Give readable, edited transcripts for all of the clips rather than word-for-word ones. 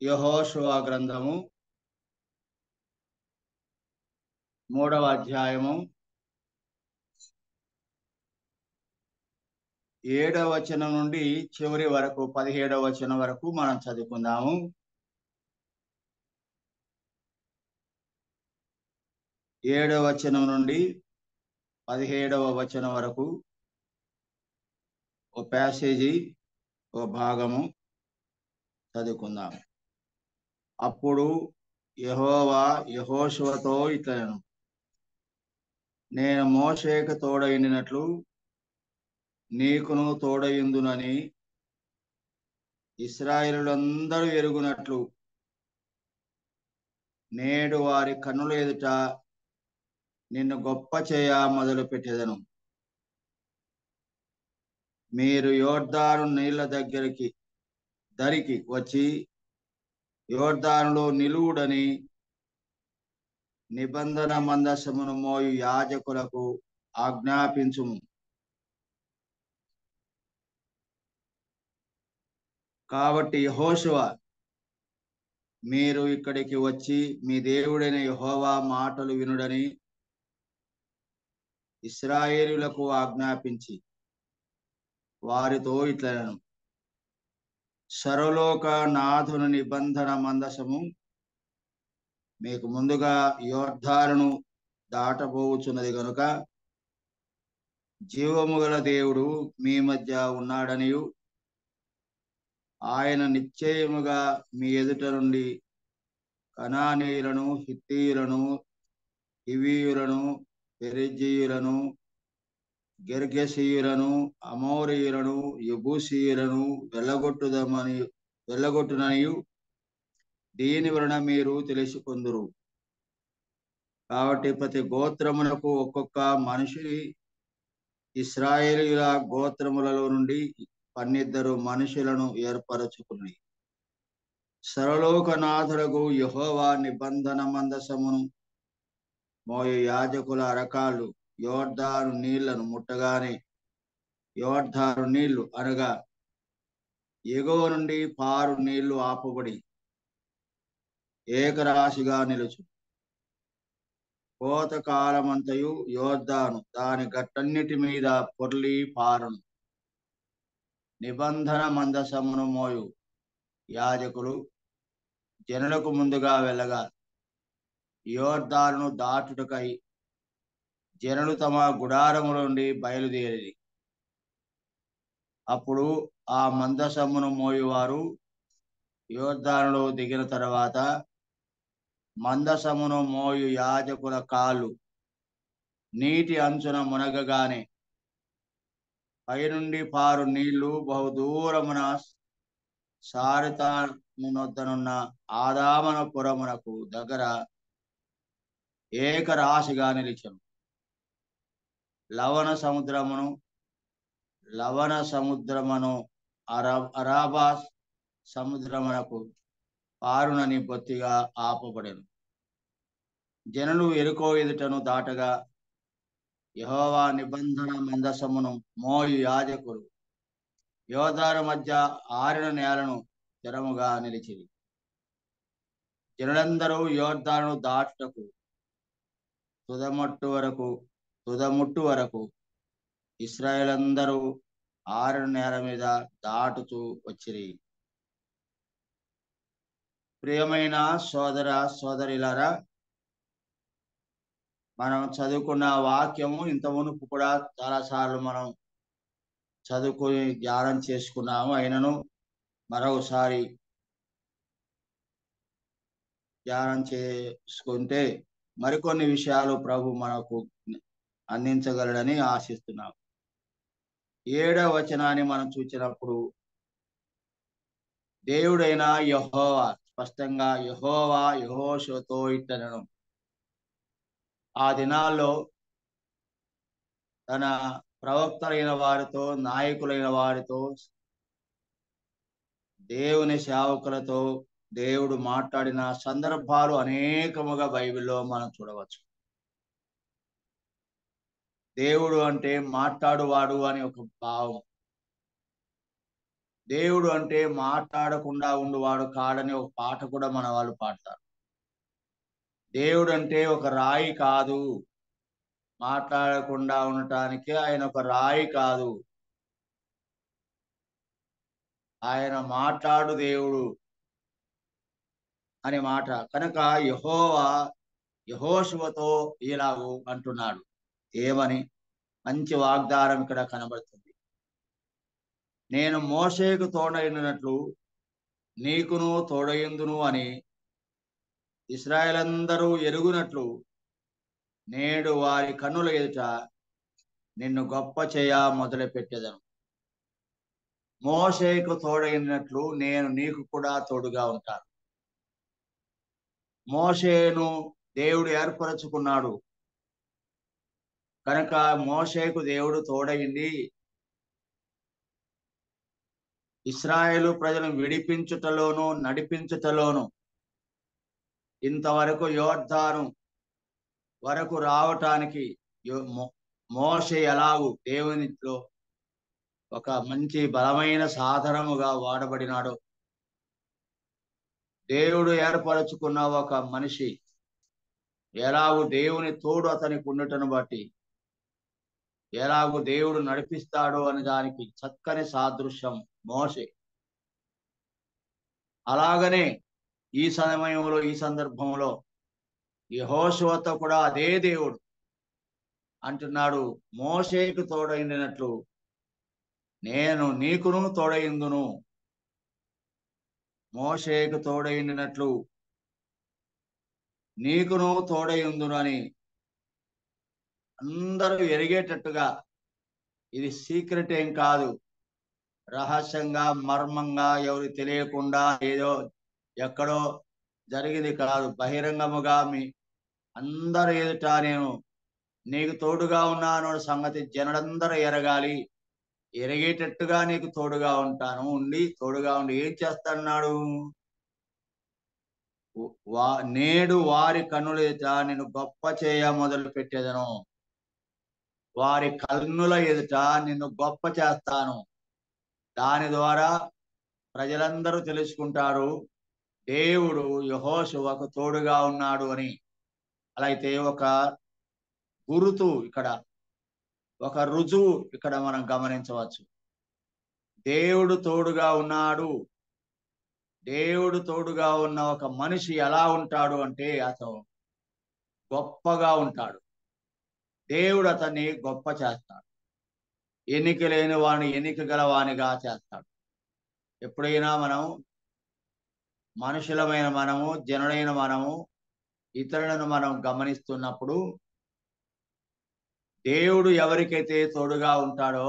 యెహోషువ గ్రంథము 3వ అధ్యాయము 7వ వచనం నుండి చివరి వరకు 17వ వచనం వరకు మనం చదువుకుందాము. 7వ వచనం నుండి 17వ వచనం వరకు ఓ ప్యాసేజీ ఓ భాగము చదువుకుందాం. అప్పుడు యెహోవా యెహోషువతో ఇట్లనెను, నేను మోషేకు తోడయుండినట్లు నీకును తోడయుందునని ఇశ్రాయేలులందరూ ఎరుగునట్లు నేడు వారి కన్నుల ఎదుట నిన్ను గొప్ప చేయ మొదలు పెట్టెదను. మీరు యోర్దాను నీళ్ల దరికి వచ్చి యోర్దానులో నిలువుడని నిబంధన మందసమును మోయు యాజకులకు ఆజ్ఞాపించుము. కాబట్టి యెహోషువ, మీరు ఇక్కడికి వచ్చి మీ దేవుడైన యెహోవా మాటలు వినుడని ఇశ్రాయేలులకు ఆజ్ఞాపించి వారితో ఇట్లనెను, సర్వలోక నాథుని నిబంధన మందసము మీకు ముందుగా యోర్దానును దాటబోచున్నది గనుక జీవము గల దేవుడు మీ మధ్య ఉన్నాడనియు ఆయన నిశ్చయముగా మీ ఎదుట నుండి కనానీయులను, హిత్తీయులను, హివీయులను, పెరిజ్జీయులను, గెర్గెసీయులను, అమోరీయులను, యెబూసీయులను వెళ్ళగొట్టుననియు దీని వలన మీరు తెలుసుకొందురు. కాబట్టి ప్రతి గోత్రమునకు ఒక్కొక్క మనిషిని ఇశ్రాయేలీయుల గోత్రములలో నుండి 12 మనుషులను ఏర్పరచుకుని సర్వలోకనాథుడగు యెహోవా నిబంధన మందసమును మోయు యాజకుల అరకాళ్ళు యోర్దాను నీళ్లను ముట్టగానే యోర్దాను నీళ్లు అనగా ఎగువ నుండి పారు నీళ్లు ఆపబడి ఏకరాశిగా నిలుచు. కోతకాలమంతయు యోర్దాను దాని గట్టన్నిటి మీద పొర్లి పారును. నిబంధన మందసమును మోయు యాజకులు జనులకు ముందుగా వెళ్ళగా యోర్దానును దాటుటకై జనులు తమ గుడారముల నుండి బయలుదేరి అప్పుడు ఆ మందసమును మోయువారు యోర్దానులో దిగిన తర్వాత మందసమును మోయు యాజకుల కాళ్ళు నీటి అంచున మునగగానే పైనుండి పారు నీళ్లు బహుదూరమున సారెతానునొద్దనున్న ఆదామనపురమునకు దగ్గర ఏకరాశిగా నిలిచెను. లవణ సముద్రమును అరాబా సముద్రమునకు పారునని బొత్తిగా ఆపబడెను. జనులు యెరికో ఎదుటను దాటగా యెహోవా నిబంధన మందసమును మోయు యాజకులు యోర్దాను మధ్య ఆరిన నేలను స్థిరముగా నిలిచిరి. జనులందరూ యోర్దాను దాటుటకు తుదముట్టు వరకు ఇశ్రాయేలందరూ ఆరిన నేల మీద దాటుతూ వచ్చిరి. ప్రియమైన సోదర సోదరిలారా, మనం చదువుకున్న వాక్యము ఇంత మునుపు కూడా చాలాసార్లు మనం చదువుకొని ధ్యానం చేసుకున్నాము. అయినను మరొకసారి ధ్యానం చేసుకుంటే మరికొన్ని విషయాలు ప్రభు మనకు అందించగలడని ఆశిస్తున్నాం. 7వ వచనాన్ని మనం చూసినప్పుడు దేవుడైన యెహోవా స్పష్టంగా యెహోవా యెహోషువతో ఇట్లనెను, ఆ దినాల్లో తన ప్రవక్తలైన వారితో, నాయకులైన వారితో, దేవుని సేవకులతో దేవుడు మాట్లాడిన సందర్భాలు అనేకముగా బైబిల్లో మనం చూడవచ్చు. దేవుడు అంటే మాట్లాడువాడు అని ఒక భావం. దేవుడు అంటే మాట్లాడకుండా ఉండువాడు కాడని ఒక పాట కూడా మన వాళ్ళు పాడతారు. దేవుడు అంటే ఒక రాయి కాదు, మాట్లాడకుండా ఉండటానికి ఆయన ఒక రాయి కాదు, ఆయన మాట్లాడు దేవుడు అనే మాట. కనుక యెహోవా యెహోషువతో ఇలాగు అంటున్నాడు. ఏమని? మంచి వాగ్దానం ఇక్కడ కనబడుతుంది. నేను మోషేకు తోడైనట్లు నీకును తోడయుందును అని ఇశ్రాయేలందరూ ఎరుగునట్లు నేడు వారి కన్నుల ఎదుట నిన్ను గొప్ప చేయ మొదలుపెట్టెదను. మోషేకు తోడైనట్లు నేను నీకు కూడా తోడుగా ఉంటాను. మోషేను దేవుడు ఏర్పరచుకున్నాడు కనుక మోషేకు దేవుడు తోడైంది ఇశ్రాయేలు ప్రజలను విడిపించుటలోను నడిపించుటలోను ఇంతవరకు యోర్దాను వరకు రావటానికి మోషే ఎలాగూ దేవునిలో ఒక మంచి బలమైన సాధనముగా వాడబడినాడు. దేవుడు ఏర్పరచుకున్న ఒక మనిషి ఎలాగూ దేవుని తోడు అతనికి ఉండటను బట్టి ఎలాగూ దేవుడు నడిపిస్తాడు అని దానికి చక్కని సాదృశ్యం మోషే. అలాగనే ఈ సమయంలో ఈ సందర్భంలో యెహోషువతో కూడా అదే దేవుడు అంటున్నాడు, మోషేకు తోడైనట్లు నేను నీకును తోడైందును. మోషేకు తోడైనట్లు నీకును తోడైందును అని అందరూ ఎరిగేటట్టుగా, ఇది సీక్రెట్ ఏం కాదు, రహస్యంగా మర్మంగా ఎవరు తెలియకుండా ఏదో ఎక్కడో జరిగింది కాదు, బహిరంగముగా మీ అందరు ఎదుట నేను నీకు తోడుగా ఉన్నాను సంగతి జనులందరూ ఎరగాలి, ఎరిగేటట్టుగా నీకు తోడుగా ఉంటాను, తోడుగా ఉండి ఏం చేస్తాడు? నేడు వారి కన్నుల ఎదుట నిన్ను గొప్ప చేయ మొదలు పెట్టేదను. వారి కన్నుల ఎదుట నిన్ను గొప్ప చేస్తాను. దాని ద్వారా ప్రజలందరూ తెలుసుకుంటారు దేవుడు యెహోషువకు తోడుగా ఉన్నాడు అని. అలా అయితే ఒక గురుతు ఇక్కడ, ఒక రుజువు ఇక్కడ మనం గమనించవచ్చు. దేవుడు తోడుగా ఉన్నాడు. దేవుడు తోడుగా ఉన్న ఒక మనిషి ఎలా ఉంటాడు అంటే అతను గొప్పగా ఉంటాడు. దేవుడు అతన్ని గొప్ప చేస్తాడు. ఎన్నిక లేని వాడిని ఎన్నిక గల వానిగా చేస్తాడు. ఎప్పుడైనా మనం మనుషులమైన మనము, జనులైన మనము ఇతరులను మనం గమనిస్తున్నప్పుడు దేవుడు ఎవరికైతే తోడుగా ఉంటాడో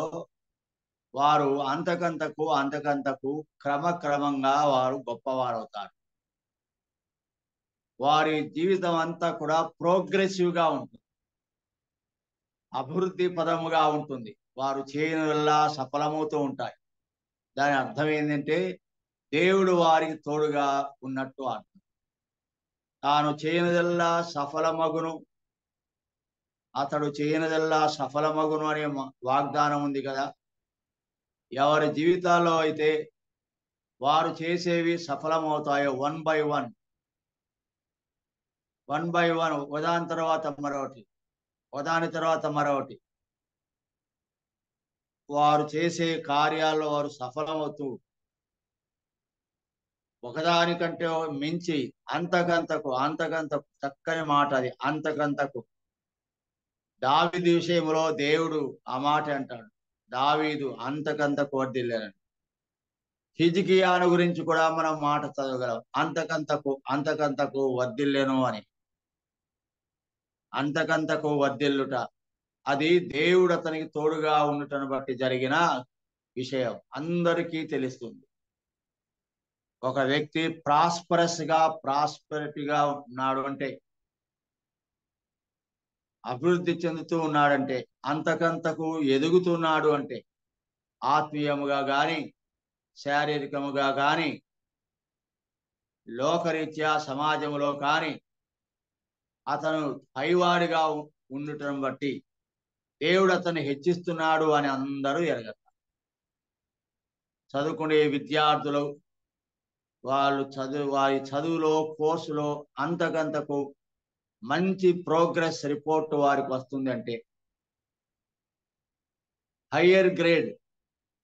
వారు అంతకంతకు క్రమక్రమంగా వారు గొప్పవారవుతారు. వారి జీవితం అంతా కూడా ప్రోగ్రెసివ్గా ఉంటుంది, అభివృద్ధి పదముగా ఉంటుంది. వారు చేయనివల్లా సఫలమవుతూ ఉంటాయి. దాని అర్థం ఏంటంటే దేవుడు వారికి తోడుగా ఉన్నట్టు అర్థం. తాను చేయనిదల్లా సఫలమగును, అతడు చేయనిదల్లా సఫలమగును అనే వాగ్దానం ఉంది కదా. ఎవరి జీవితాల్లో అయితే వారు చేసేవి సఫలమవుతాయో వన్ బై వన్ ఒకదాని తర్వాత మరొకటి, ఒకదాని తర్వాత మరొకటి వారు చేసే కార్యాల్లో వారు సఫలమవుతూ ఒకదానికంటే మించి అంతకంతకు చక్కని మాట అది. అంతకంతకు దావీదు విషయంలో దేవుడు ఆ మాట అంటాడు, దావీదు అంతకంతకు వర్ధిల్లాడు. హిజ్కియాను గురించి కూడా మనం మాట చదవగలం, అంతకంతకు వర్ధిల్లెను అని. అంతకంతకు వర్ధిల్లుట అది దేవుడు అతనికి తోడుగా ఉండటను బట్టి జరిగిన విషయం అందరికీ తెలుస్తుంది. ఒక వ్యక్తి ప్రాస్పరిటీగా ఉన్నాడు అంటే, అభివృద్ధి చెందుతూ ఉన్నాడంటే, అంతకంతకు ఎదుగుతున్నాడు అంటే, ఆత్మీయముగా గాని శారీరకముగా గాని లోకరీత్యా సమాజంలో కానీ అతను పైవాడిగా ఉండటం బట్టి దేవుడు అతన్ని హెచ్చిస్తున్నాడు అని అందరూ ఎరగతారు. చదువుకునే విద్యార్థులు వారి చదువులో కోర్సులో అంతకంతకు మంచి ప్రోగ్రెస్ రిపోర్ట్ వారికి వస్తుంది అంటే హయ్యర్ గ్రేడ్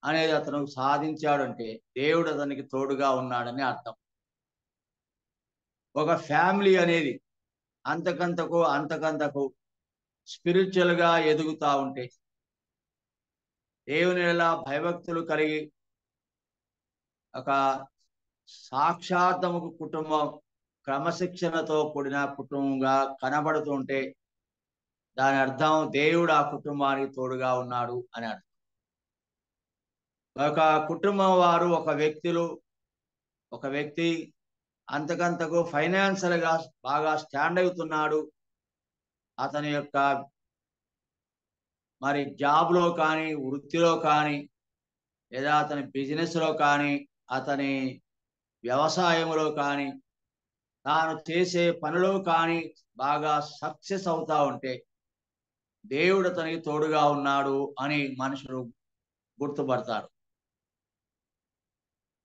అనేది అతను సాధించాడంటే దేవుడు అతనికి తోడుగా ఉన్నాడని అర్థం. ఒక ఫ్యామిలీ అనేది అంతకంతకు స్పిరిచువల్ గా ఎదుగుతా ఉంటే, దేవుని ఎలా భయభక్తులు కలిగి ఒక సాక్షాత్తముకు కుటుంబం క్రమశిక్షణతో కూడిన కుటుంబంగా కనబడుతుంటే దాని అర్థం దేవుడు ఆ కుటుంబానికి తోడుగా ఉన్నాడు అని అర్థం. ఒక కుటుంబం వారు ఒక వ్యక్తి అంతకంతకు ఫైనాన్షియల్ గా బాగా స్టాండ్ అవుతున్నాడు, అతని యొక్క మరి జాబ్ లో కానీ వృత్తిలో కానీ లేదా అతని బిజినెస్ లో కానీ అతని వ్యవసాయంలో కానీ తాను చేసే పనిలో కానీ బాగా సక్సెస్ అవుతా ఉంటే దేవుడు అతనికి తోడుగా ఉన్నాడు అని మనుషులు గుర్తుపడతారు.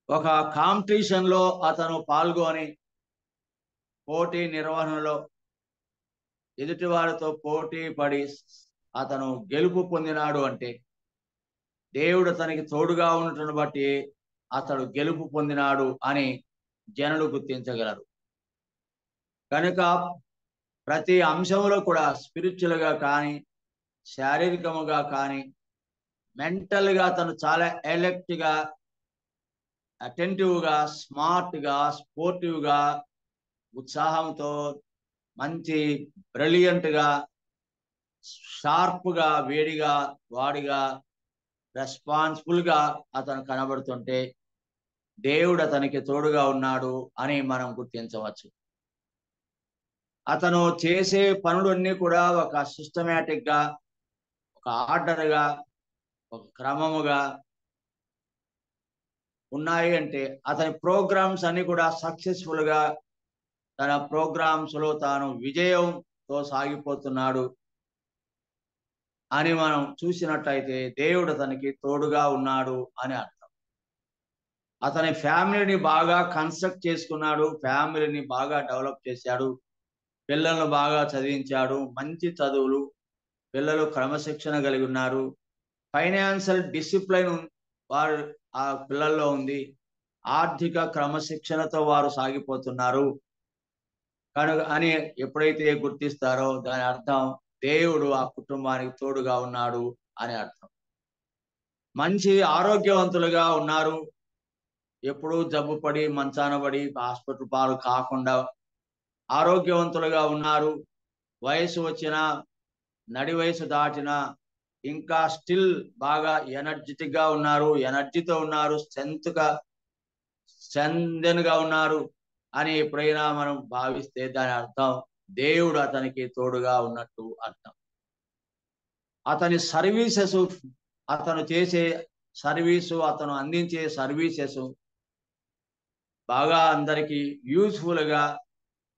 ఒక కాంపిటీషన్ లో అతను పాల్గొని పోటీ నిర్వహణలో ఎదుటి వారితో పోటీ పడి అతను గెలుపు పొందినాడు అంటే దేవుడు అతనికి తోడుగా ఉండటం బట్టి అతడు గెలుపు పొందినాడు అని జనులు గుర్తించగలరు. కనుక ప్రతి అంశంలో కూడా స్పిరిచువల్ గా కానీ శారీరకముగా కానీ మెంటల్ గా అతను చాలా ఎలర్ట్ గా అటెంటివ్ గా స్మార్ట్ గా స్పోర్టివ్ గా ఉత్సాహంతో మంచి బ్రిలియంట్ గా షార్ప్ గా వేడిగా వాడిగా రెస్పాన్సిబుల్ గా అతను కనబడుతుంటే దేవుడు అతనికి తోడుగా ఉన్నాడు అని మనం గుర్తించవచ్చు. అతను చేసే పనులన్నీ కూడా ఒక సిస్టమేటిక్ గా, ఒక ఆర్డర్ గా, ఒక క్రమముగా ఉన్నాయి అంటే అతని ప్రోగ్రామ్స్ అన్ని కూడా సక్సెస్ఫుల్ గా తన ప్రోగ్రామ్స్ లో తాను విజయంతో సాగిపోతున్నాడు అని మనం చూసినట్లయితే దేవుడు అతనికి తోడుగా ఉన్నాడు అని అర్థం. అతని ఫ్యామిలీని బాగా కన్స్ట్రక్ట్ చేసుకున్నాడు, ఫ్యామిలీని బాగా డెవలప్ చేశాడు, పిల్లలను బాగా చదివించాడు, మంచి చదువులు, పిల్లలు క్రమశిక్షణ కలిగి ఉన్నారు, ఫైనాన్షియల్ డిసిప్లైన్ వారు ఆ పిల్లల్లో ఉంది, ఆర్థిక క్రమశిక్షణతో వారు సాగిపోతున్నారు కనుక అని ఎప్పుడైతే గుర్తిస్తారో దాని అర్థం దేవుడు ఆ కుటుంబానికి తోడుగా ఉన్నాడు అని అర్థం. మంచి ఆరోగ్యవంతులుగా ఉన్నారు, ఎప్పుడూ జబ్బు పడి మంచాన పడి హాస్పిటల్ పాలు కాకుండా ఆరోగ్యవంతులుగా ఉన్నారు, వయసు వచ్చినా నడి వయసు దాటినా ఇంకా స్టిల్ బాగా ఎనర్జెటిక్ గా ఉన్నారు, ఎనర్జీతో ఉన్నారు, స్ట్రెంథెన్ గా ఉన్నారు అని ఎప్పుడైనా మనం భావిస్తే దాని అర్థం దేవుడు అతనికి తోడుగా ఉన్నట్టు అర్థం. అతని సర్వీసెస్, అతను చేసే సర్వీసు, అతను అందించే సర్వీసెస్ బాగా అందరికీ యూస్ఫుల్ గా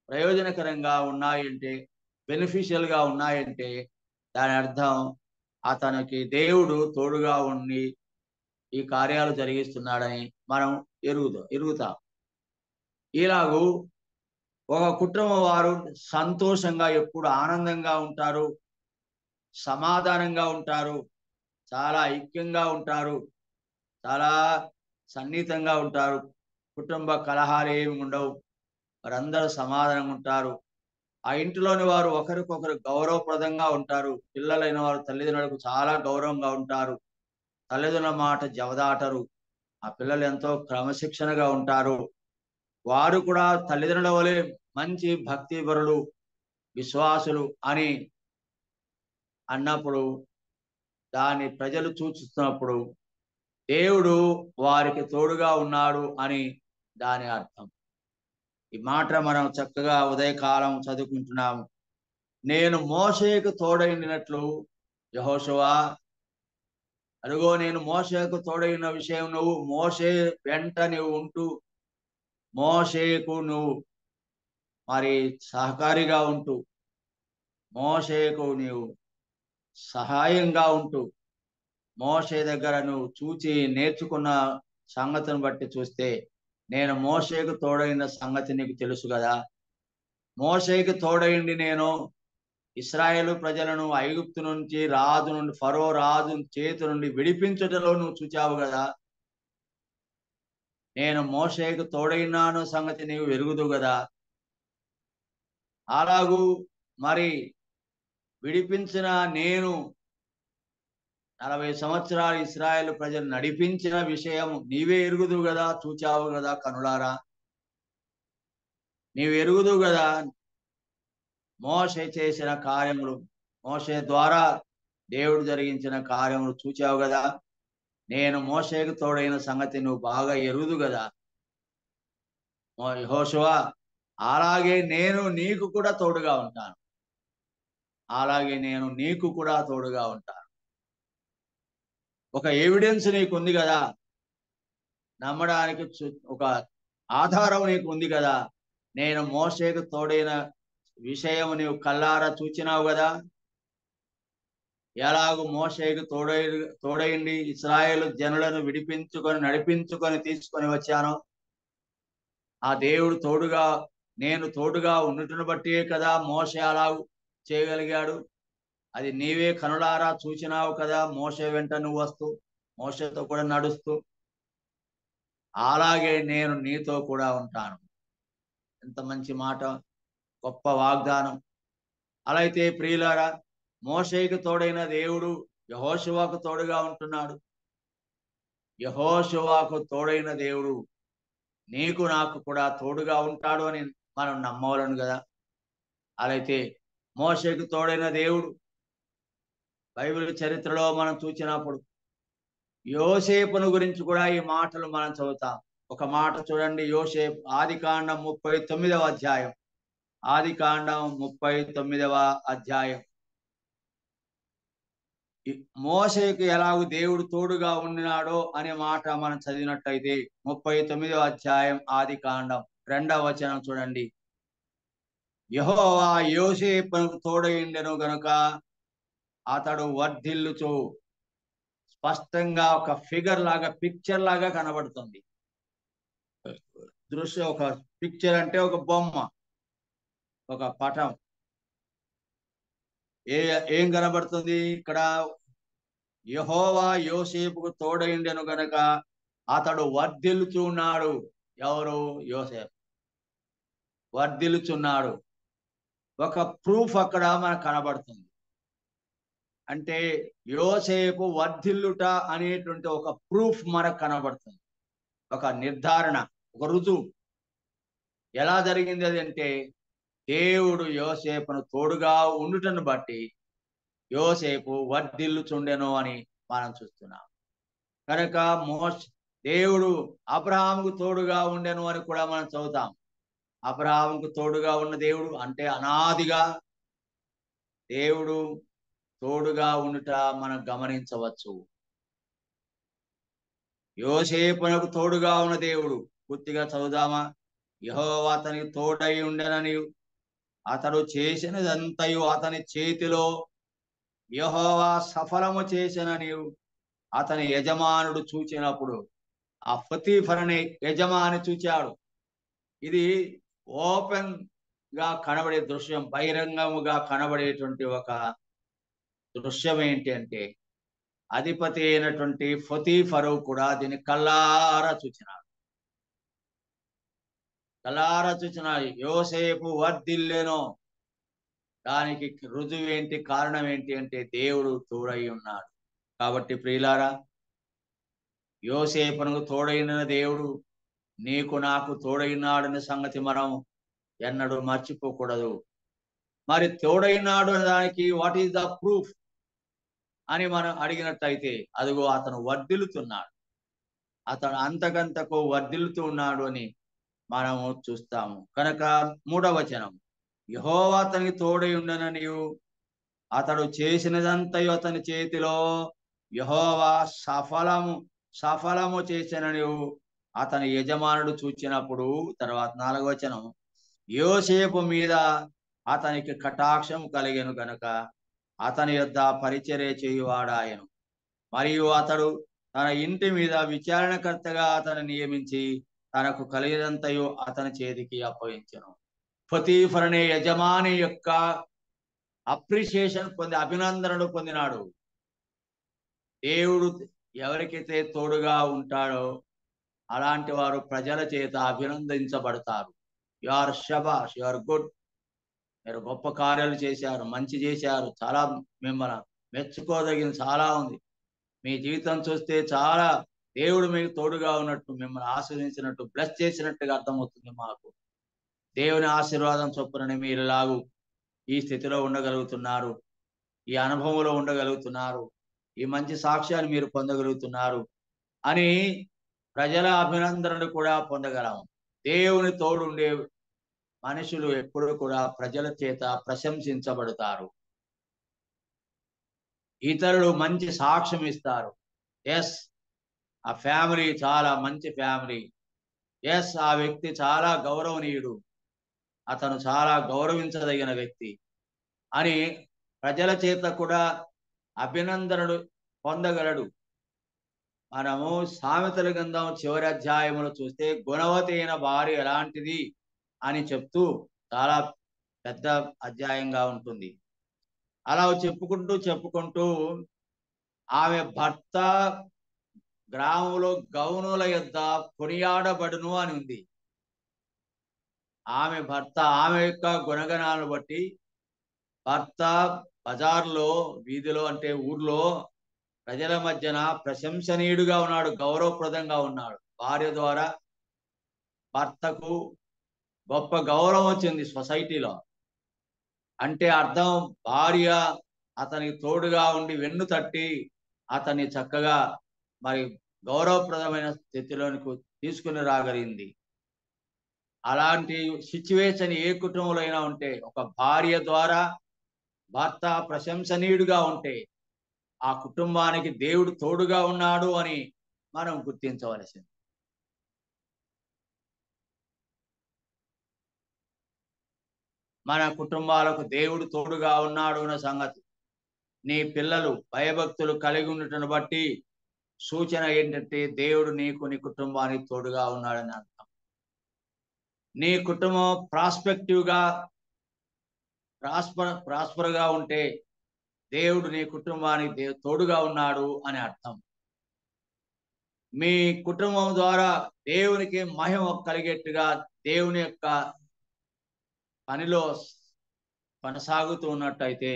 ప్రయోజనకరంగా ఉన్నాయంటే, బెనిఫిషియల్ గా ఉన్నాయంటే దాని అర్థం అతనికి దేవుడు తోడుగా ఉండి ఈ కార్యాలు జరిగిస్తున్నాడని మనం ఎరుగుతాం. ఇలాగూ ఒక కుటుంబం వారు సంతోషంగా ఎప్పుడు ఆనందంగా ఉంటారు, సమాధానంగా ఉంటారు, చాలా ఐక్యంగా ఉంటారు, చాలా సన్నిహితంగా ఉంటారు, కుటుంబ కలహాలు ఏమి ఉండవు, వారందరూ సమాధానంగా ఉంటారు. ఆ ఇంటిలోని వారు ఒకరికొకరు గౌరవప్రదంగా ఉంటారు, పిల్లలైన వారు తల్లిదండ్రులకు చాలా గౌరవంగా ఉంటారు, తల్లిదండ్రుల మాట జవదాటరు, ఆ పిల్లలు ఎంతో క్రమశిక్షణగా ఉంటారు, వారు కూడా తల్లిదండ్రుల వలె మంచి భక్తిపరులు, విశ్వాసులు అని అన్నప్పుడు దాన్ని ప్రజలు చూస్తున్నప్పుడు దేవుడు వారికి తోడుగా ఉన్నాడు అని దాని అర్థం. ఈ మాట మనం చక్కగా ఉదయకాలం చదువుకుంటున్నాము. నేను మోషేకు తోడైనట్లు యెహోషువా, అరుగో నేను మోషేకు తోడైన విషయం నువ్వు మోషే వెంట నువ్వు ఉంటూ మోషేకు నువ్వు మరి సహకారిగా ఉంటూ మోషేకు నీవు సహాయంగా ఉంటూ మోషే దగ్గర నువ్వు చూచి నేర్చుకున్న సంగతిని బట్టి చూస్తే నేను మోషేకు తోడైన సంగతి నీకు తెలుసు కదా. మోషేకు తోడైండి నేను ఇశ్రాయేలు ప్రజలను ఐగుప్తు నుంచి రాజు నుండి ఫరో రాజు చేతి నుండి విడిపించుటలో నువ్వు చూచావు కదా. నేను మోషేకు తోడైనాను సంగతి నీవు ఎరుగుదు కదా. అలాగూ మరి విడిపించిన నేను 40 సంవత్సరాలు ఇశ్రాయేలు ప్రజలు నడిపించిన విషయం నీవే ఎరుగుదు కదా, చూచావు కదా కనులారా. నీవు ఎరుగుదు కదా మోషే చేసిన కార్యములు, మోషే ద్వారా దేవుడు జరిగించిన కార్యములు చూచావు కదా. నేను మోషేకు తోడైన సంగతి నువ్వు బాగా ఎరుగుదు కదా యెహోషువ. అలాగే నేను నీకు కూడా తోడుగా ఉంటాను. అలాగే నేను నీకు కూడా తోడుగా ఉంటాను. ఒక ఎవిడెన్స్ నీకు ఉంది కదా, నమ్మడానికి ఒక ఆధారం నీకు ఉంది కదా. నేను మోషేకు తోడైన విషయం నీవు కల్లారా చూచినావు కదా. ఎలాగూ మోషేకు తోడైండి ఇశ్రాయేలు జనులను విడిపించుకొని నడిపించుకొని తీసుకొని వచ్చాను. ఆ దేవుడు తోడుగా నేను తోడుగా ఉన్నట్టును బట్టే కదా మోషే అలాగూ చేయగలిగాడు. అది నీవే కనులారా చూచినావు కదా. మోషే వెంట నువ్వు వస్తూ మోషేతో కూడా నడుస్తూ అలాగే నేను నీతో కూడా ఉంటాను. ఎంత మంచి మాట, గొప్ప వాగ్దానం. అలా అయితే ప్రియులారా, మోషేకు తోడైన దేవుడు యెహోషువకు తోడుగా ఉంటున్నాడు. యెహోషువకు తోడైన దేవుడు నీకు నాకు కూడా తోడుగా ఉంటాడు అని మనం నమ్మవలను కదా. అలా అయితే మోషేకు తోడైన దేవుడు బైబిల్ చరిత్రలో మనం చూసినప్పుడు యోసేపును గురించి కూడా ఈ మాటలు మనం చదువుతాం. ఒక మాట చూడండి, యోసేపు ఆదికాండం 39వ అధ్యాయం. ఆదికాండం 39వ అధ్యాయం. మోషేకు ఎలాగూ దేవుడు తోడుగా ఉన్నాడో అనే మాట మనం చదివినట్టయితే 39వ అధ్యాయం ఆదికాండం 2వ వచనం చూడండి. యెహోవా యోసేపునకు తోడైండెను గనుక అతడు వర్ధిల్లుచు. స్పష్టంగా ఒక ఫిగర్ లాగా, పిక్చర్ లాగా కనబడుతుంది. దృశ్యం, ఒక పిక్చర్ అంటే ఒక బొమ్మ, ఒక పటం. ఏం కనబడుతుంది ఇక్కడ? యెహోవా యోసేపుకు తోడైండెను గనక అతడు వర్ధిల్లుచున్నాడు. ఎవరు? యోసేపు వర్ధిల్లుచున్నాడు. ఒక ప్రూఫ్ అక్కడ మనకు కనబడుతుంది. అంటే యోసేపు వర్ధిల్లుట అనేటువంటి ఒక ప్రూఫ్ మనకు కనబడుతుంది, ఒక నిర్ధారణ, ఒక రుజువు. ఎలా జరిగింది అది అంటే దేవుడు యోసేపును తోడుగా ఉండుటను బట్టి యోసేపు వర్ధిల్లుచుండెను అని మనం చూస్తున్నాం. కనుక దేవుడు అబ్రహాముకు తోడుగా ఉండెను అని కూడా మనం చదువుతాం. అబ్రహాముకు తోడుగా ఉన్న దేవుడు అంటే అనాదిగా దేవుడు తోడుగా ఉండుట మనం గమనించవచ్చు. యోసేపునకు తోడుగా ఉన్న దేవుడు, పూర్తిగా చదువుదామా? యెహోవా అతనికి తోడై ఉండెనని అతడు చేసినదంతయు అతని చేతిలో యెహోవా సఫలము చేసినని అతని యజమానుడు చూచినప్పుడు, ఆ ఫతీఫరని యజమాని చూచాడు. ఇది ఓపెన్ గా కనబడే దృశ్యం, బహిరంగముగా కనబడేటువంటి ఒక దృశ్యం ఏంటి అంటే అధిపతి అయినటువంటి ఫతీఫరు కూడా దీన్ని కల్లారా చూచినాడు. కల్లారా చూచినాడు. యోసేపు వర్ధిల్లెను. దానికి రుజువు ఏంటి, కారణం ఏంటి అంటే దేవుడు తోడై ఉన్నాడు. కాబట్టి ప్రియులారా, యోసేపునకు తోడైన దేవుడు నీకు నాకు తోడైనాడనే సంగతి మనం ఎన్నడూ మర్చిపోకూడదు. మరి తోడైనాడు అనే దానికి వాట్ ఈస్ ద ప్రూఫ్ అని మనం అడిగినట్టయితే అదిగో అతను వర్ధిల్లుతున్నాడు, అతను అంతకంతకు వర్ధిల్లుతూ ఉన్నాడు అని మనము చూస్తాము. కనుక 3వ వచనం, యెహోవా అతనికి తోడై ఉండనని అతడు చేసినదంతయు అతని చేతిలో యెహోవా సఫలము చేసినని అతని యజమానుడు చూచినప్పుడు. తర్వాత 4వ వచనం, యోసేపు మీద అతనికి కటాక్షం కలిగెను గనుక అతని యొద్ద పరిచర్య చేయువాడాయను. మరియు అతడు తన ఇంటి మీద విచారణకర్తగా అతను నియమించి తనకు కలిగినంతయు అతని చేతికి అప్పగించెను. పొతీఫర్ అనే యజమాని యొక్క అప్రిషియేషన్ పొంది అభినందనలు పొందినాడు. దేవుడు ఎవరికైతే తోడుగా ఉంటాడో అలాంటి వారు ప్రజల చేత అభినందించబడతారు. యు ఆర్ షబాష్, యు ఆర్ గుడ్, మీరు గొప్ప కార్యాలు చేశారు, మంచి చేశారు, చాలా మిమ్మల్ని మెచ్చుకోదగిన చాలా ఉంది, మీ జీవితం చూస్తే చాలా దేవుడు మీకు తోడుగా ఉన్నట్టు, మిమ్మల్ని ఆశీర్వదించినట్టు, బ్లెస్ చేసినట్టుగా అర్థమవుతుంది మాకు. దేవుని ఆశీర్వాదం చొప్పున మీరు ఇలాగూ ఈ స్థితిలో ఉండగలుగుతున్నారు, ఈ అనుభవంలో ఉండగలుగుతున్నారు, ఈ మంచి సాక్ష్యాన్ని మీరు పొందగలుగుతున్నారు అని ప్రజల అభినందనలు కూడా పొందగలము. దేవుని తోడుండే మనుషులు ఎప్పుడూ కూడా ప్రజల చేత ప్రశంసించబడతారు, ఇతరులు మంచి సాక్ష్యం ఇస్తారు. ఎస్, ఆ ఫ్యామిలీ చాలా మంచి ఫ్యామిలీ, ఎస్ ఆ వ్యక్తి చాలా గౌరవనీయుడు, అతను చాలా గౌరవించదగిన వ్యక్తి అని ప్రజల చేత కూడా అభినందనలు పొందగలడు. మనము సామెతల గ్రంథం చివరి అధ్యాయములో చూస్తే గుణవతి అయిన భార్య ఎలాంటిది అని చెప్తూ చాలా పెద్ద అధ్యాయంగా ఉంటుంది. అలా చెప్పుకుంటూ ఆమె భర్త గ్రామంలో గౌనుల యొద్ద కొనియాడబడును అని ఉంది. ఆమె యొక్క గుణగణాలను బట్టి భర్త బజార్లో, వీధిలో అంటే ఊర్లో ప్రజల మధ్యన ప్రశంసనీయుడుగా ఉన్నాడు, గౌరవప్రదంగా ఉన్నాడు. భార్య ద్వారా భర్తకు గొప్ప గౌరవం వచ్చింది సొసైటీలో. అంటే అర్థం, భార్య అతనికి తోడుగా ఉండి వెన్ను తట్టి అతన్ని చక్కగా మరి గౌరవప్రదమైన స్థితిలోనికి తీసుకుని రాగలిగింది. అలాంటి సిచ్యువేషన్ ఏ కుటుంబంలో అయినా ఉంటే, ఒక భార్య ద్వారా భర్త ప్రశంసనీయుడుగా ఉంటే ఆ కుటుంబానికి దేవుడు తోడుగా ఉన్నాడు అని మనం గుర్తించవలసింది. మన కుటుంబాలకు దేవుడు తోడుగా ఉన్నాడు అన్న సంగతి నీ పిల్లలు భయభక్తులు కలిగి ఉండటం బట్టి సూచన ఏంటంటే దేవుడు నీకు, నీ కుటుంబానికి తోడుగా ఉన్నాడని అర్థం. నీ కుటుంబం ప్రాస్పర్ గా ఉంటే దేవుడు నీ కుటుంబానికి తోడుగా ఉన్నాడు అని అర్థం. మీ కుటుంబం ద్వారా దేవునికి మహిమ కలిగేట్టుగా దేవుని యొక్క పనిలో కొనసాగుతూ ఉన్నట్టయితే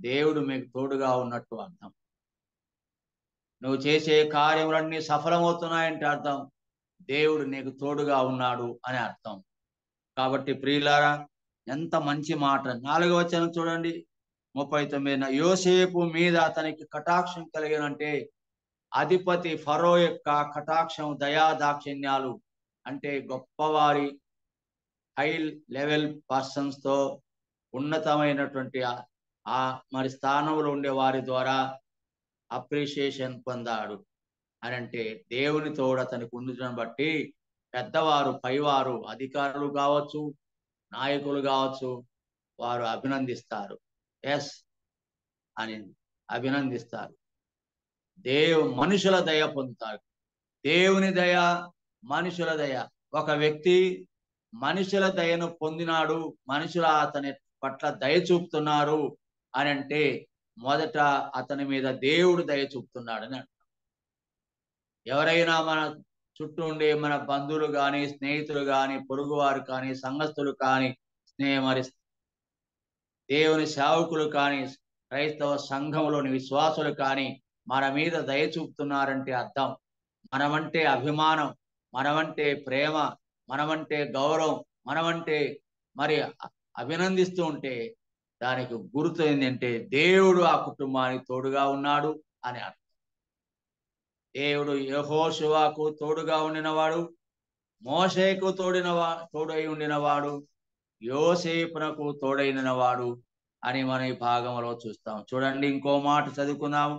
దేవుడు మీకు తోడుగా ఉన్నట్టు అర్థం. నువ్వు చేసే కార్యములన్నీ సఫలమవుతున్నాయంటే అర్థం దేవుడు నీకు తోడుగా ఉన్నాడు అని అర్థం. కాబట్టి ప్రియులారా, ఎంత మంచి మాట. 4వ వచనం చూడండి, 39. యోసేపు మీద అతనికి కటాక్షం కలిగినంటే అధిపతి ఫరో యొక్క కటాక్షం, దయా దాక్షిణ్యాలు అంటే గొప్పవారి హై లెవెల్ పర్సన్స్ తో ఉన్నతమైనటువంటి ఆ మరి స్థానంలో ఉండే వారి ద్వారా అప్రిషియేషన్ పొందాడు అని అంటే దేవుని తోడు అతనికి ఉండటం బట్టి పెద్దవారు, పైవారు, అధికారులు కావచ్చు, నాయకులు కావచ్చు, వారు అభినందిస్తారు. ఎస్ అని అభినందిస్తారు. మనుషుల దయ పొందుతారు. దేవుని దయ, మనుషుల దయ. ఒక వ్యక్తి మనుషుల దయను పొందినాడు, మనుషుల అతని పట్ల దయ చూపుతున్నారు అని అంటే మొదట అతని మీద దేవుడు దయ చూపుతున్నాడని అర్థం. ఎవరైనా మన చుట్టూ ఉండే మన బంధువులు కానీ, స్నేహితులు కానీ, పొరుగువారు కానీ, సంఘస్థులు కానీ, మరి దేవుని సేవకులు కానీ, క్రైస్తవ సంఘంలోని విశ్వాసులు కానీ మన మీద దయ చూపుతున్నారంటే అర్థం మనమంటే అభిమానం, మనమంటే ప్రేమ, మనమంటే గౌరవం, మనమంటే మరి అభినందిస్తూ ఉంటే దానికి గుర్తు ఏంటంటే దేవుడు ఆ కుటుంబానికి తోడుగా ఉన్నాడు అని అర్థం. దేవుడు యెహోషువకు తోడుగా ఉండినవాడు, మోషేకు తోడై ఉండినవాడు, యోసేపునకు తోడైనవాడు అని మన ఈ భాగంలో చూస్తాం. చూడండి, ఇంకో మాట చదువుకుందాం.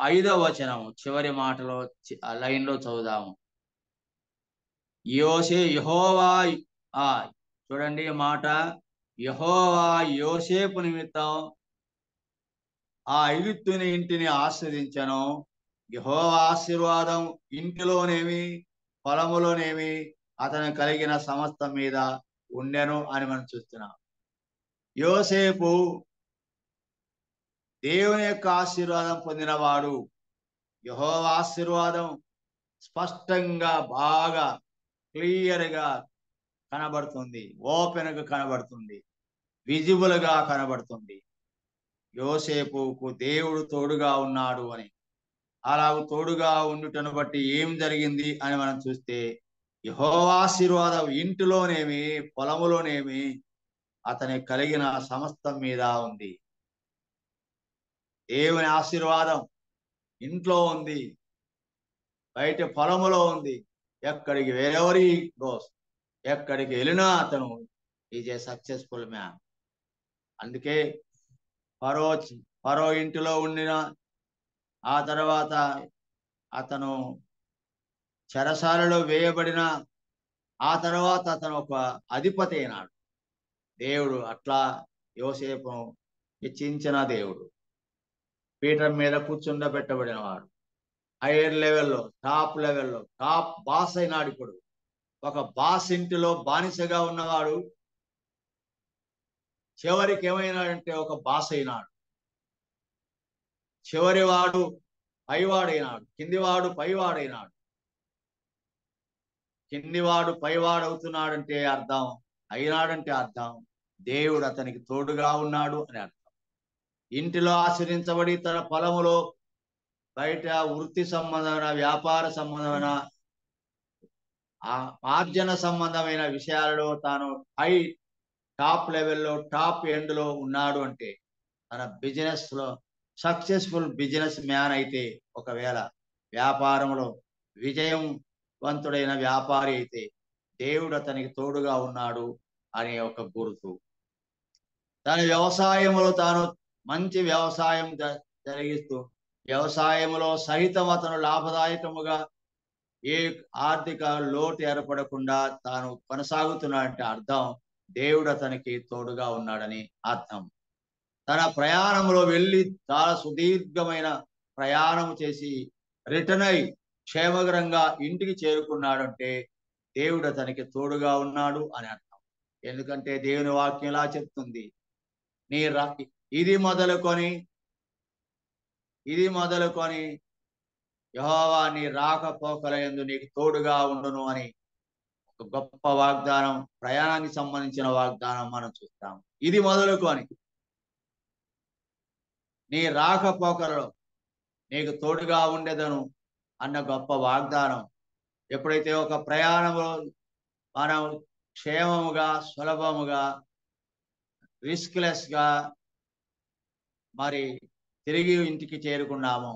5వ వచనం చివరి మాటలో లైన్ లో చదువుదాము. యెహోవా చూడండి మాట, యెహోవా యోసేపు నిమిత్తం ఆ ఐగుప్తుని ఇంటిని ఆస్వాదించను, యెహోవా ఆశీర్వాదం ఇంటిలోనేమి పొలములోనేమి అతను కలిగిన సమస్తం మీద ఉండెను అని మనం చూస్తున్నాం. యోసేపు దేవుని యొక్క ఆశీర్వాదం పొందినవాడు. యెహోవా ఆశీర్వాదం స్పష్టంగా బాగా క్లియర్ గా కనబడుతుంది, ఓపెన్ గా కనబడుతుంది, విజిబుల్ గా కనబడుతుంది. యోసేపుకు దేవుడు తోడుగా ఉన్నాడు అని. అలాగూ తోడుగా ఉండుటను బట్టి ఏం జరిగింది అని మనం చూస్తే, యెహోవా ఆశీర్వాదం ఇంటిలోనేమి పొలములోనేమి అతని కలిగిన సమస్తం మీద ఉంది. దేవుని ఆశీర్వాదం ఇంట్లో ఉంది, బయట పొలములో ఉంది. ఎక్కడికి ఎవరి గోస్ ఎక్కడికి వెళ్ళినా అతను ఈజ్ ఏ సక్సెస్ఫుల్ మ్యాన్. అందుకే ఫరో ఫరో ఇంటిలో ఉండిన ఆ తర్వాత అతను చెరసాలలో వేయబడిన ఆ తర్వాత అతను ఒక అధిపతి అయినాడు. దేవుడు అట్లా యోసేపును హెచ్చించిన దేవుడు, పీఠం మీద కూర్చుండబెట్టబడిన వాడు, హైయర్ లెవెల్లో టాప్ లెవెల్లో టాప్ బాస్ అయినాడు. ఇప్పుడు ఒక బాస్ ఇంటిలో బానిసగా ఉన్నవాడు చివరికి ఏమైనాడంటే ఒక బాస్ అయినాడు. చివరి వాడు పైవాడైనాడు, కిందివాడు పైవాడైనాడు. కిందివాడు పైవాడవుతున్నాడంటే అర్థం, అయినాడంటే అర్థం దేవుడు అతనికి తోడుగా ఉన్నాడు అని అర్థం. ఇంటిలో ఆశ్రయించబడి తన పొలములో బయట వృత్తి సంబంధమైన వ్యాపార సంబంధమైన ఆర్జన సంబంధమైన విషయాలలో తాను హై టాప్ లెవెల్లో టాప్ ఎండ్ లో ఉన్నాడు అంటే తన బిజినెస్ లో సక్సెస్ఫుల్ బిజినెస్ మ్యాన్ అయితే, ఒకవేళ వ్యాపారంలో విజయవంతుడైన వ్యాపారి అయితే దేవుడు అతనికి తోడుగా ఉన్నాడు అనే ఒక గుర్తు. తన వ్యవసాయంలో తాను మంచి వ్యవసాయం జరిగిస్తూ వ్యవసాయంలో సహితం అతను లాభదాయకముగా ఏ ఆర్థిక లోటు ఏర్పడకుండా తాను కొనసాగుతున్నాడంటే అర్థం దేవుడు అతనికి తోడుగా ఉన్నాడని అర్థం. తన ప్రయాణంలో వెళ్ళి చాలా సుదీర్ఘమైన ప్రయాణం చేసి రిటర్న్ అయి క్షేమకరంగా ఇంటికి చేరుకున్నాడంటే దేవుడు అతనికి తోడుగా ఉన్నాడు అని అర్థం. ఎందుకంటే దేవుని వాక్యం ఇలా చెప్తుంది, ఇది మొదలుకొని యెహోవా నీ రాకపోకల యందు నీకు తోడుగా ఉండును అని ఒక గొప్ప వాగ్దానం, ప్రయాణానికి సంబంధించిన వాగ్దానం మనం చూస్తాం. ఇది మొదలుకొని నీ రాకపోకలలో నీకు తోడుగా ఉండేదను అన్న గొప్ప వాగ్దానం. ఎప్పుడైతే ఒక ప్రయాణంలో మనం క్షేమముగా సులభముగా రిస్క్లెస్ గా మరి తిరిగి ఇంటికి చేరుకున్నాము,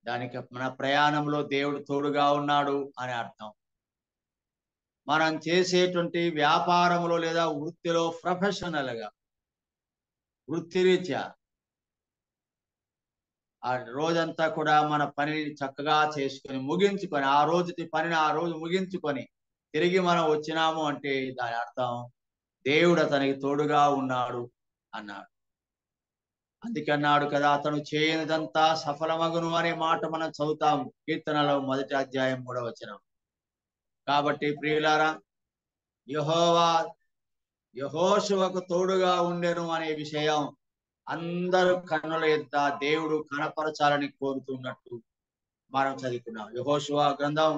దానికి మన ప్రయాణంలో దేవుడు తోడుగా ఉన్నాడు అని అర్థం. మనం చేసేటువంటి వ్యాపారంలో లేదా వృత్తిలో ప్రొఫెషనల్ గా వృత్తిరీత్యా ఆ రోజంతా కూడా మన పనిని చక్కగా చేసుకొని ముగించుకొని ఆ రోజుటి పనిని ఆ రోజు ముగించుకొని తిరిగి మనం వచ్చినాము అంటే దాని అర్థం దేవుడు అతనికి తోడుగా ఉన్నాడు అన్నాడు. అందుకన్నాడు కదా, అతను చేయనిదంతా సఫలమగును అనే మాట మనం చదువుతాము కీర్తనలో 1వ అధ్యాయం 3వ వచనం. కాబట్టి ప్రియులారా, యెహోషువకు తోడుగా ఉండెను అనే విషయం అందరూ కన్నుల ఎద్ద దేవుడు కనపరచాలని కోరుతున్నట్టు మనం చదువుకున్నాం. యెహోషువ గ్రంథం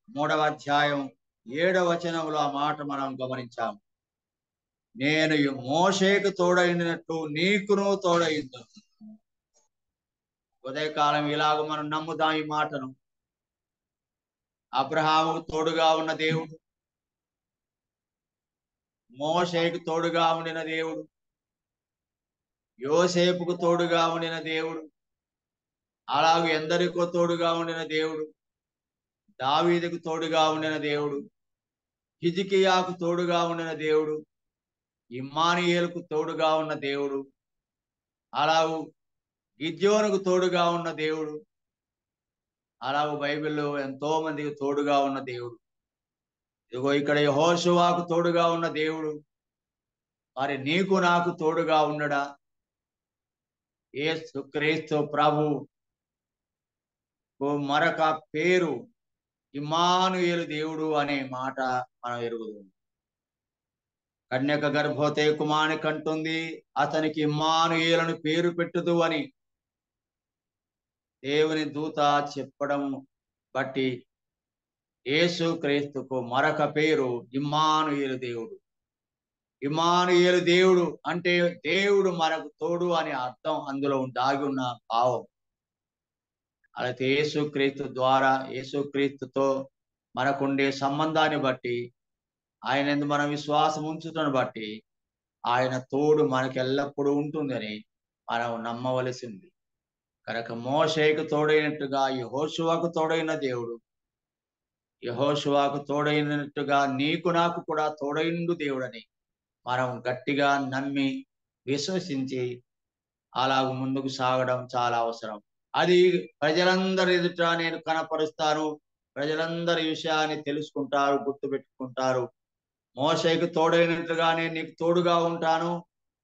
3వ అధ్యాయం 7వ వచనంలో ఆ మాట మనం గమనించాం. నేను మోషేకు తోడైనట్టు నీకును తోడైందు. ఉదయకాలం ఇలాగ మనం నమ్ముదాం ఈ మాటను. అబ్రహాముకు తోడుగా ఉన్న దేవుడు, మోషేకు తోడుగా ఉండిన దేవుడు, యోసేపుకు తోడుగా ఉండిన దేవుడు, అలాగే ఎందరికో తోడుగా ఉండిన దేవుడు, దావీదుకు తోడుగా ఉండిన దేవుడు, హిజ్కియాకు తోడుగా ఉండిన దేవుడు, ఇమ్మానుయేలుకు తోడుగా ఉన్న దేవుడు, అలాగూ గిద్యోనుకు తోడుగా ఉన్న దేవుడు, అలాగూ బైబిల్లో ఎంతో మందికి తోడుగా ఉన్న దేవుడు. ఇదిగో ఇక్కడ యెహోషువకు తోడుగా ఉన్న దేవుడు మరి నీకు నాకు తోడుగా ఉండడా? యేసుక్రీస్తు ప్రభు మరొక పేరు ఇమ్మానుయేలు దేవుడు అనే మాట మనం ఎరుగుతుంది. కన్యక గర్భవతి కుమారుని కంటుంది, అతనికి ఇమ్మానుయేలను పేరు పెట్టుదు అని దేవుని దూత చెప్పడం బట్టి యేసు క్రీస్తుకు మరొక పేరు ఇమ్మానుయేలు దేవుడు. ఇమ్మానుయేలు దేవుడు అంటే దేవుడు మనకు తోడు అని అర్థం, అందులో దాగి ఉన్న భావం. అలాగే యేసుక్రీస్తు ద్వారా, యేసుక్రీస్తుతో మనకుండే సంబంధాన్ని బట్టి, ఆయన మన విశ్వాసం ఉంచుటను బట్టి ఆయన తోడు మనకు ఎల్లప్పుడూ ఉంటుందని మనం నమ్మవలసింది. కనుక మోషేకు తోడైనట్టుగా యెహోషువకు తోడైన దేవుడు, యెహోషువకు తోడైనట్టుగా నీకు నాకు కూడా తోడైండు దేవుడని మనం గట్టిగా నమ్మి విశ్వసించి అలాగ ముందుకు సాగడం చాలా అవసరం. అది ప్రజలందరి ఎదుట నేను కనపరుస్తాను, ప్రజలందరి విషయాన్ని తెలుసుకుంటారు, గుర్తుపెట్టుకుంటారు. మోషేకు తోడైనట్లుగా నేను నీకు తోడుగా ఉంటాను,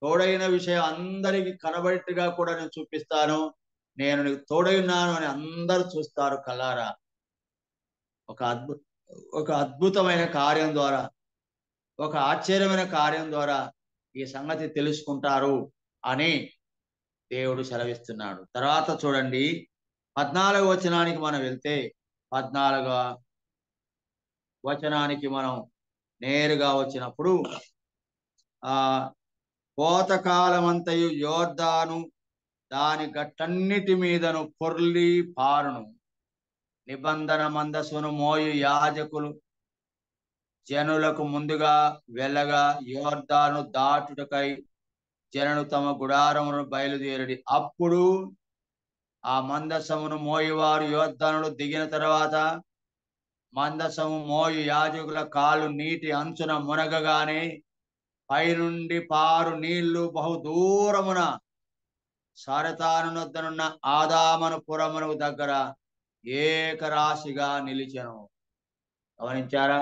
తోడైన విషయం అందరికి కనబడేట్టుగా కూడా నేను చూపిస్తాను, నేను నీకు తోడై ఉన్నాను అని అందరూ చూస్తారు కల్లారా. ఒక అద్భుతమైన కార్యం ద్వారా, ఒక ఆశ్చర్యమైన కార్యం ద్వారా ఈ సంగతి తెలుసుకుంటారు అని దేవుడు సెలవిస్తున్నాడు. తర్వాత చూడండి 14వ వచనానికి మనం వెళ్తే, 14వ వచనానికి మనం నేరుగా వచ్చినప్పుడు కోతకాలమంతయు యోర్దాను దాని గట్టన్నిటి మీదను పొర్లి పారును. నిబంధన మందసును మోయు యాజకులు జనులకు ముందుగా వెళ్ళగా యోర్దాను దాటుటకై జనులు తమ గుడారమును బయలుదేరడి. అప్పుడు ఆ మందసమును మోయువారు యోర్దానులు దిగిన తర్వాత మందసము మోయు యాజకుల కాలు నీటి అంచున మునగగానే పైనుండి పారు నీళ్లు బహు దూరమున సారెతాను నొద్దనున్న ఆదామను పురమునకు దగ్గర ఏకరాశిగా నిలిచెను. గమనించారా?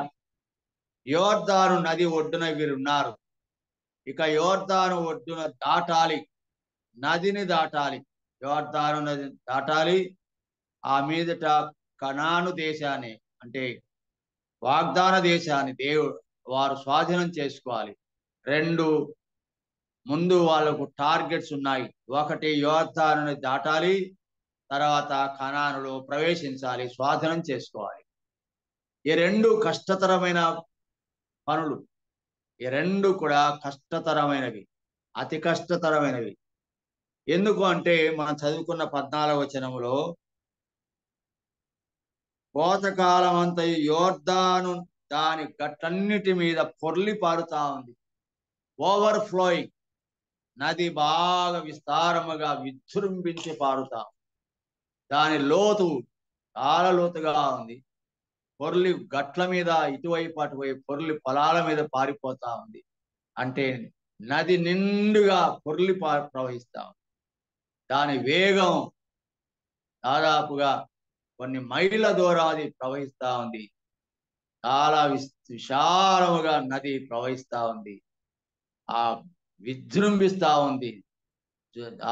యోర్దాను నది ఒడ్డున వీరున్నారు. ఇక యోర్దాను ఒడ్డున దాటాలి, నదిని దాటాలి, యోర్దాను నది దాటాలి. ఆ మీదట కనాను దేశాన్ని అంటే వాగ్దాన దేశాన్ని వారు స్వాధీనం చేసుకోవాలి. రెండు ముందు వాళ్ళకు టార్గెట్స్ ఉన్నాయి. ఒకటి యోర్దానుని దాటాలి, తర్వాత కనానులో ప్రవేశించాలి, స్వాధీనం చేసుకోవాలి. ఈ రెండు కష్టతరమైన పనులు, ఈ రెండు కూడా కష్టతరమైనవి, అతి కష్టతరమైనవి. ఎందుకు అంటే మనం చదువుకున్న 14వ వచనములో కోతకాలం అంతయు యోర్దాను దాని గట్టన్నిటి మీద పొర్లి పారుతా ఉంది. ఓవర్ ఫ్లోయింగ్, నది బాగా విస్తారముగా విజృంభించి పారుతా, దాని లోతు చాలా లోతుగా ఉంది. పొర్లి గట్ల మీద ఇటువైపు అటువైపు పొర్లి పొలాల మీద పారిపోతా ఉంది. అంటే నది నిండుగా పొర్లి ప్రవహిస్తా ఉంది. దాని వేగం దాదాపుగా కొన్ని మైళ్ళ దూరం అది ప్రవహిస్తా ఉంది. చాలా విశాలముగా నది ప్రవహిస్తా ఉంది, ఆ విజృంభిస్తా ఉంది.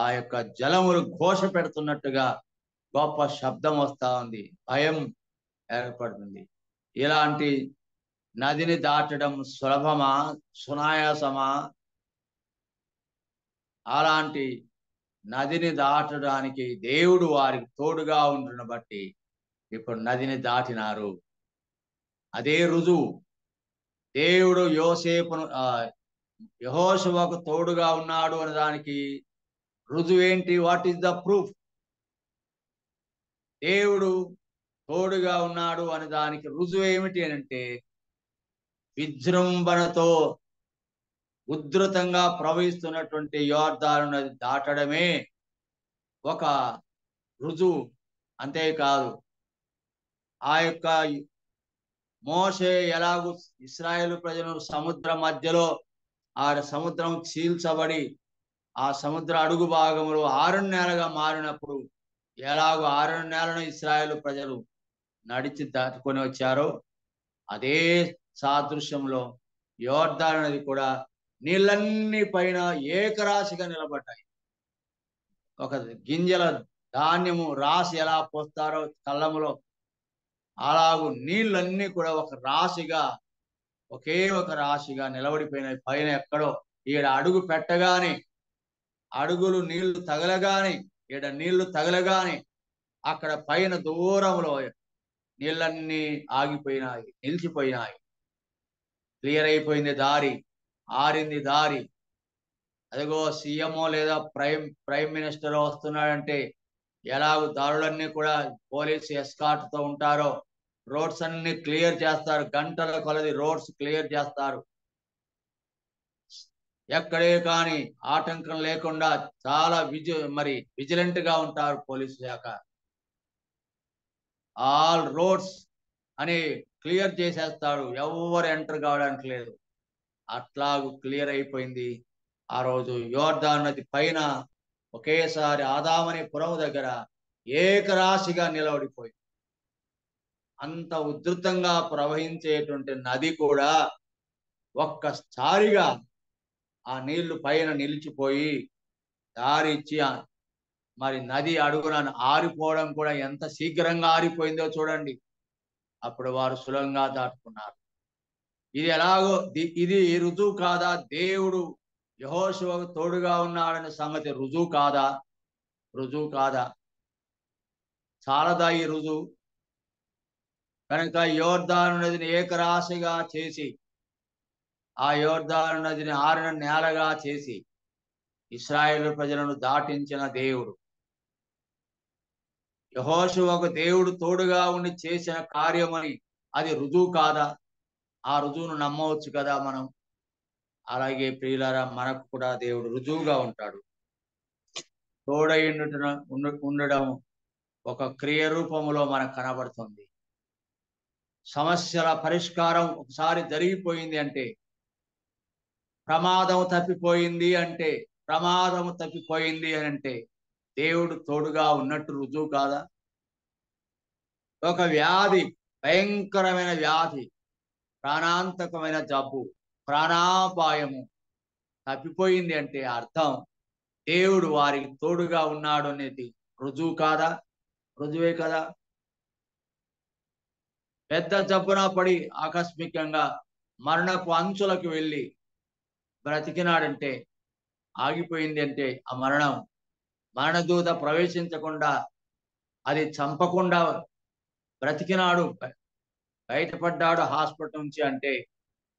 ఆ యొక్క జలములు ఘోష పెడుతున్నట్టుగా గొప్ప శబ్దం వస్తా ఉంది, భయం ఏర్పడుతుంది. ఇలాంటి నదిని దాటడం సులభమా, సునాయాసమా? అలాంటి నదిని దాటడానికి దేవుడు వారికి తోడుగా ఉంటున్న బట్టి ఇప్పుడు నదిని దాటినారు. అదే రుజువు. దేవుడు యోసేపును యెహోషువకు తోడుగా ఉన్నాడు అనే దానికి రుజువేంటి? What is the proof? దేవుడు తోడుగా ఉన్నాడు అనే దానికి రుజువు ఏమిటి అంటే, విజృంభణతో ఉధృతంగా ప్రవహిస్తున్నటువంటి యోర్దాను నది దాటడమే ఒక రుజువు. అంతేకాదు, ఆ యొక్క మోషే ఎలాగూ ఇశ్రాయేలు ప్రజలు సముద్రం మధ్యలో ఆ సముద్రం చీల్చబడి ఆ సముద్ర అడుగు భాగంలో 6 నెలలుగా మారినప్పుడు ఎలాగో 6 నెలలను ఇశ్రాయేలు ప్రజలు నడిచి దాటుకొని వచ్చారో, అదే సాదృశ్యంలో యోర్దాను నది కూడా నీళ్ళన్నీ పైన ఏకరాశిగా నిలబడ్డాయి. ఒక గింజల ధాన్యము రాసి ఎలా పోస్తారో కళ్ళములో, అలాగూ నీళ్ళన్నీ కూడా ఒక రాశిగా, ఒకే ఒక రాశిగా నిలబడిపోయినాయి. పైన ఎక్కడో ఈడ అడుగు పెట్టగానే, అడుగులు నీళ్లు తగలగానే, ఈడ నీళ్లు తగలగానే అక్కడ పైన దూరంలో నీళ్ళన్నీ ఆగిపోయినాయి, నిలిచిపోయినాయి. క్లియర్ అయిపోయింది దారి, ఆరింది దారి. అదిగో సీఎంఓ లేదా ప్రైమ్ మినిస్టర్ వస్తున్నాడంటే ఎలాగో దారులన్నీ కూడా పోలీసు ఎస్కార్ట్ తో ఉంటారో, రోడ్స్ అన్ని క్లియర్ చేస్తారు. గంటల కొలది రోడ్స్ క్లియర్ చేస్తారు. ఎక్కడే కానీ ఆటంకం లేకుండా చాలా విజిలెంట్ గా ఉంటారు పోలీసు శాఖ. ఆల్ రోడ్స్ అని క్లియర్ చేసేస్తాడు, ఎవరు ఎంటర్ కావడానికి లేదు. అట్లాగూ క్లియర్ అయిపోయింది. ఆ రోజు యోర్దాను నది పైన ఒకేసారి ఆదామని పురం దగ్గర ఏకరాశిగా నిలబడిపోయింది. అంత ఉధృతంగా ప్రవహించేటువంటి నది కూడా ఒక్కసారిగా ఆ నీళ్లు పైన నిలిచిపోయి దారి ఇచ్చి మరి నది అడుగున ఆరిపోవడం కూడా ఎంత శీఘ్రంగా ఆరిపోయిందో చూడండి. అప్పుడు వారు సులభంగా దాటుకున్నారు. ఇది ఎలాగో ఇది రుజువు కాదా? దేవుడు యెహోషువకు తోడుగా ఉన్నాడనే సంగతి రుజువు కాదా? రుజువు కాదా? చాలదా ఈ రుజువు? కనుక యోర్దాను నదిని ఏకరాశిగా చేసి, ఆ యోర్దాను నదిని ఆరిన నేలగా చేసి ఇశ్రాయేలు ప్రజలను దాటించిన దేవుడు, యెహోషువకు దేవుడు తోడుగా ఉండి చేసిన కార్యమని అది రుజువు కాదా? ఆ రుజువును నమ్మవచ్చు కదా మనం. అలాగే ప్రియులారా, మనకు కూడా దేవుడు రుజువుగా ఉంటాడు. తోడై ఉండడం ఒక క్రియ రూపములో మనకు కనబడుతుంది. సమస్యల పరిష్కారం ఒకసారి జరిగిపోయింది అంటే, ప్రమాదం తప్పిపోయింది అని అంటే దేవుడు తోడుగా ఉన్నట్టు రుజువు కాదా? ఒక వ్యాధి, భయంకరమైన వ్యాధి, ప్రాణాంతకమైన జబ్బు, ప్రాణాపాయము తప్పిపోయింది అంటే అర్థం దేవుడు వారికి తోడుగా ఉన్నాడు అనేది రుజువు కాదా? రుజువే కదా. పెద్ద జబ్బున పడి ఆకస్మికంగా మరణపు అంచులకు వెళ్ళి బ్రతికినాడంటే, ఆగిపోయింది అంటే ఆ మరణదూత ప్రవేశించకుండా, అది చంపకుండా బ్రతికినాడు, బయటపడ్డాడు హాస్పిటల్ నుంచి అంటే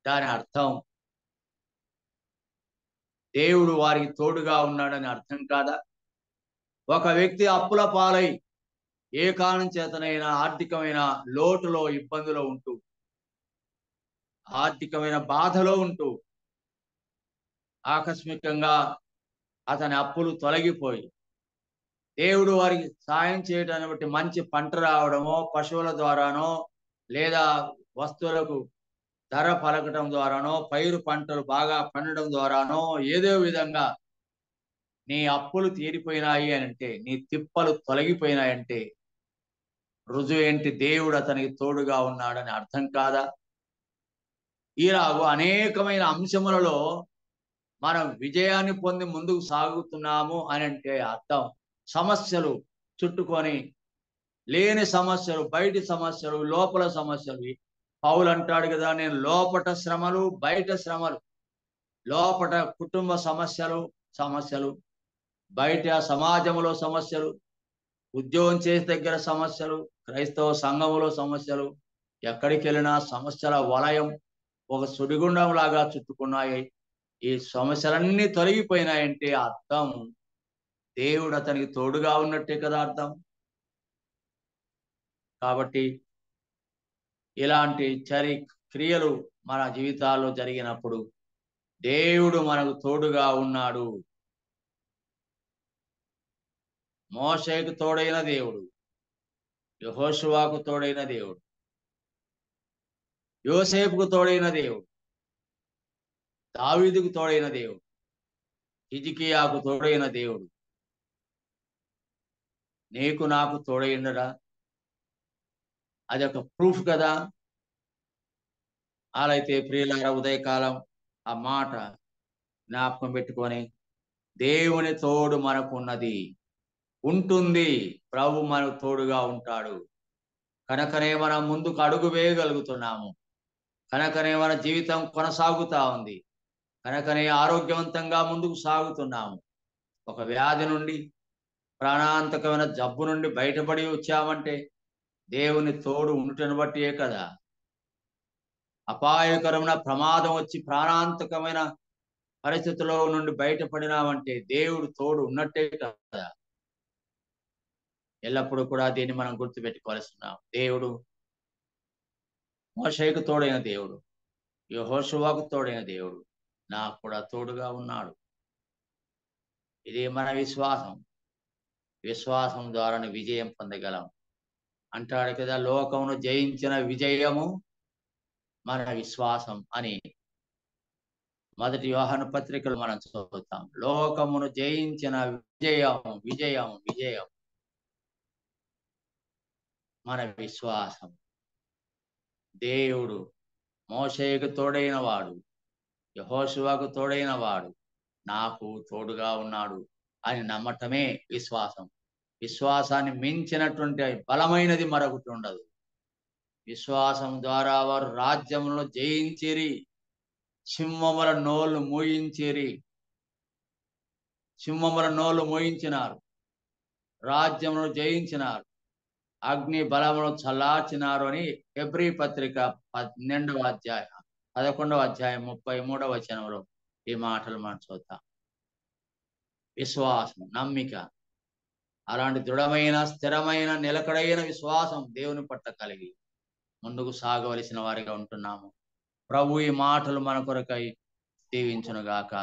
దాని అర్థం దేవుడు వారికి తోడుగా ఉన్నాడని అర్థం కాదా? ఒక వ్యక్తి అప్పుల పాలై ఏ కారణం చేతనైనా ఆర్థికమైన లోటులో, ఇబ్బందిలో ఉంటూ, ఆర్థికమైన బాధలో ఉంటూ ఆకస్మికంగా అతని అప్పులు తొలగిపోయి దేవుడు వారికి సాయం చేయడాన్ని బట్టి మంచి పంట రావడమో, పశువుల ద్వారానో, లేదా వస్తువులకు ధర పలకటం ద్వారానో, పైరు పంటలు బాగా పండడం ద్వారానో, ఏదో విధంగా నీ అప్పులు తీరిపోయినాయి అని అంటే, నీ తిప్పలు తొలగిపోయినాయంటే రుజువు ఏంటి? దేవుడు అతనికి తోడుగా ఉన్నాడని అర్థం కాదా? ఇలాగూ అనేకమైన అంశములలో మనం విజయాన్ని పొంది ముందుకు సాగుతున్నాము అని అంటే అర్థం సమస్యలు చుట్టుకొని, లేని సమస్యలు, బయటి సమస్యలు, లోపల సమస్యలు. పౌలు అంటాడు కదా, నేను లోపట శ్రమలు, బయట శ్రమలు. లోపట కుటుంబ సమస్యలు, బయట సమాజంలో సమస్యలు, ఉద్యోగం చేసే దగ్గర సమస్యలు, క్రైస్తవ సంఘములో సమస్యలు, ఎక్కడికి వెళ్ళినా సమస్యల వలయం ఒక సుడిగుండం లాగా చుట్టుకున్నాయి. ఈ సమస్యలన్నీ తొలగిపోయినాయంటే అర్థం దేవుడు అతనికి తోడుగా ఉన్నట్టే కదా అర్థం. కాబట్టి ఇలాంటి క్రియలు మన జీవితాల్లో జరిగినప్పుడు దేవుడు మనకు తోడుగా ఉన్నాడు. మోషేకు తోడైన దేవుడు, యెహోషువకు తోడైన దేవుడు, యోసేపుకు తోడైన దేవుడు, దావీదుకు తోడైన దేవుడు, హిజ్కియాకు తోడైన దేవుడు నీకు నాకు తోడైనడా? అదొక ప్రూఫ్ కదా. అలా అయితే ప్రియులారా, ఉదయకాలం ఆ మాట జ్ఞాపకం పెట్టుకొని, దేవుని తోడు మనకున్నది. ఉంటుంది. ప్రభు మనకు తోడుగా ఉంటాడు కనుకనే మనం ముందుకు అడుగు వేయగలుగుతున్నాము. కనుకనే మన జీవితం కొనసాగుతా ఉంది. కనుకనే ఆరోగ్యవంతంగా ముందుకు సాగుతున్నాము. ఒక వ్యాధి నుండి, ప్రాణాంతకమైన జబ్బు నుండి బయటపడి వచ్చామంటే దేవుని తోడు ఉండటను బట్టియే కదా. అపాయకరమైన ప్రమాదం వచ్చి ప్రాణాంతకమైన పరిస్థితుల్లో నుండి బయటపడినామంటే దేవుడు తోడు ఉన్నట్టే కదా. ఎల్లప్పుడూ కూడా దీన్ని మనం గుర్తుపెట్టుకోవాల్సిన్నాం. దేవుడు మోషేకు తోడైన దేవుడు, యెహోషువకు తోడైన దేవుడు, నాకు కూడా తోడుగా ఉన్నాడు. ఇది మన విశ్వాసం. విశ్వాసం ద్వారానే విజయం పొందగలం అంటాడు కదా. లోకమును జయించిన విజయము మన విశ్వాసం అని మొదటి యోహాను పత్రికలు మనం చదువుతాం. లోకమును జయించిన విజయం విజయం విజయం మన విశ్వాసం. దేవుడు మోషేకు తోడైన వాడు, యెహోషువకు తోడైన వాడు, నాకు తోడుగా ఉన్నాడు అని నమ్మటమే విశ్వాసం. విశ్వాసాన్ని మించినటువంటి బలమైనది మరొకటి ఉండదు. విశ్వాసం ద్వారా వారు రాజ్యములను జయించిరి, సింహముల నోళ్ళు మూయించిరి. సింహముల నోళ్ళు మూయించినారు, రాజ్యమును జయించినారు, అగ్ని బలమును చల్లార్చినారు అని హెబ్రీ పత్రిక 12వ అధ్యాయం 11వ అధ్యాయం 33వ వచనంలో ఈ మాటలు మనం చూద్దాం. విశ్వాసం, నమ్మిక, అలాంటి దృఢమైన, స్థిరమైన, నిలకడైన విశ్వాసం దేవుని పట్ల కలిగి ముందుకు సాగవలసిన వారిగా ఉంటున్నాము. ప్రభు ఈ మాటలు మన కొరకై దీవించునుగాక.